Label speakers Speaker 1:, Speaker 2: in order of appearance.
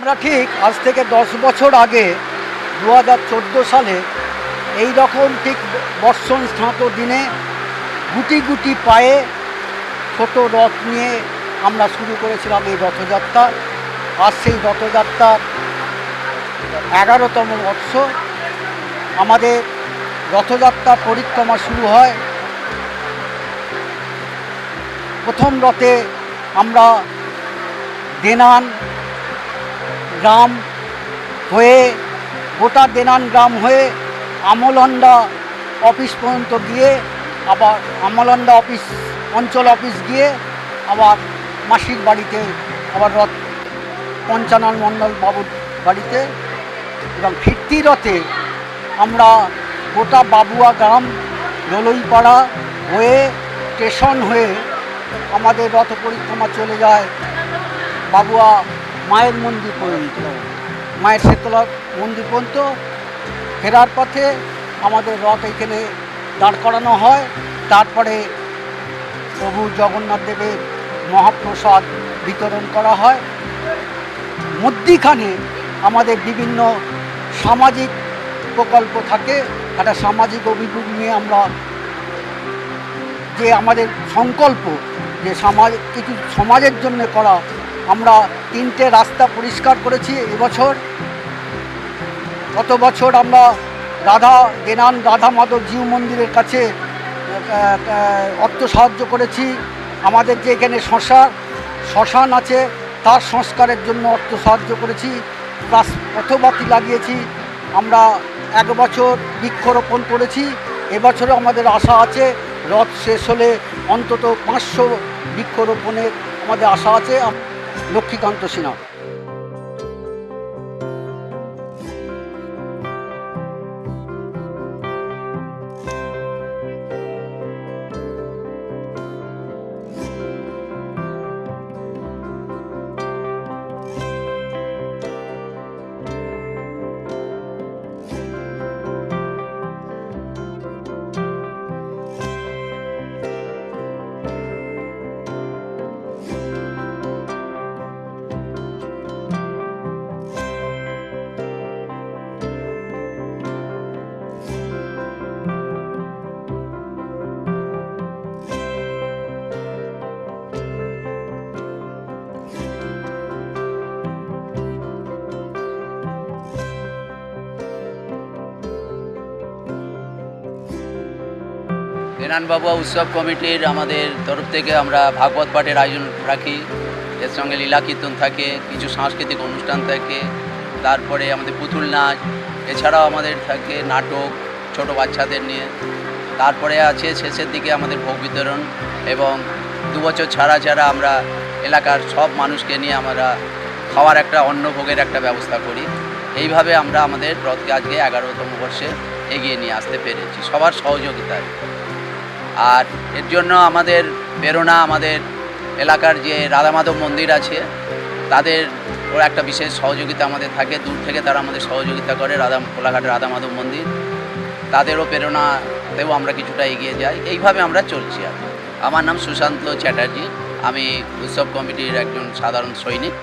Speaker 1: আমরা ঠিক আজ থেকে 10 বছর আগে 2014 সালে এই রকম ঠিক বর্ষণ স্নাত দিনে গুটি গুটি পায়ে ছোট রথ নিয়ে আমরা শুরু করেছিলাম এই রথযাত্রা। আর সেই রথযাত্রার 11তম বর্ষ। আমাদের রথযাত্রা পরিক্রমা শুরু হয়। প্রথম রথে আমরা দেনান গ্রাম হয়ে গোটা দেনান গ্রাম হয়ে আমলন্ডা অফিস পর্যন্ত গিয়ে আবার আমলন্ডা অফিস অঞ্চল অফিস গিয়ে আবার মাসির বাড়িতে আবার রথ পঞ্চানন মণ্ডল বাবুর বাড়িতে, এবং ফিরতি রথে আমরা গোটা বাবুয়া গ্রাম দলইপাড়া হয়ে স্টেশন হয়ে আমাদের রথ পরিক্রমা চলে যায় বাবুয়া মায়ের মন্দির পর্যন্ত, মায়ের শীতলা মন্দির পর্যন্ত। ফেরার পথে আমাদের রথ এখানে দাঁড় করানো হয়। তারপরে প্রভু জগন্নাথ দেবের মহাপ্রসাদ বিতরণ করা হয়। মধ্যিখানে আমাদের বিভিন্ন সামাজিক প্রকল্প থাকে। একটা সামাজিক অভিযোগ নিয়ে আমরা যে আমাদের সংকল্প যে কিছু সমাজের জন্য করা, আমরা 3টে রাস্তা পরিষ্কার করেছি এবছর। গত বছর আমরা দেনান রাধা মাধব জিউ মন্দিরের কাছে অর্থ সাহায্য করেছি। আমাদের যে এখানে শ্মশান আছে তার সংস্কারের জন্য অর্থ সাহায্য করেছি, প্লাস পথবাতি লাগিয়েছি। আমরা 1 বছর বৃক্ষরোপণ করেছি। এবছরে আমাদের আশা আছে রথ শেষ হলে অন্তত 500 বৃক্ষরোপণের আমাদের আশা আছে। লক্ষ্মীকান্ত সিনহা।
Speaker 2: দেনান বাবুয়া উৎসব কমিটির আমাদের তরফ থেকে আমরা ভাগবত পাঠের আয়োজন রাখি। এর সঙ্গে লীলা কীর্তন থাকে, কিছু সাংস্কৃতিক অনুষ্ঠান থাকে, তারপরে আমাদের পুতুল নাচ, এছাড়াও আমাদের থাকে নাটক ছোট বাচ্চাদের নিয়ে। তারপরে আছে শেষের দিকে আমাদের ভোগ বিতরণ, এবং 2 বছর ছাড়া ছাড়া আমরা এলাকার সব মানুষকে নিয়ে আমরা খাওয়ার একটা অন্নভোগের একটা ব্যবস্থা করি। এইভাবে আমরা আমাদের রথকে আজকে 11তম বর্ষে এগিয়ে নিয়ে আসতে পেরেছি সবার সহযোগিতায়। আর এর জন্য আমাদের প্রেরণা আমাদের এলাকার যে রাধা মাধব মন্দির আছে তাদের ওর একটা বিশেষ সহযোগিতা আমাদের থাকে। দূর থেকে তারা আমাদের সহযোগিতা করে, কোলাঘাটের রাধা মাধব মন্দির, তাদেরও প্রেরণাতেও আমরা কিছুটা এগিয়ে যাই। এইভাবে আমরা চলছি। আর আমার নাম সুশান্ত চ্যাটার্জি, আমি উৎসব কমিটির একজন সাধারণ সৈনিক।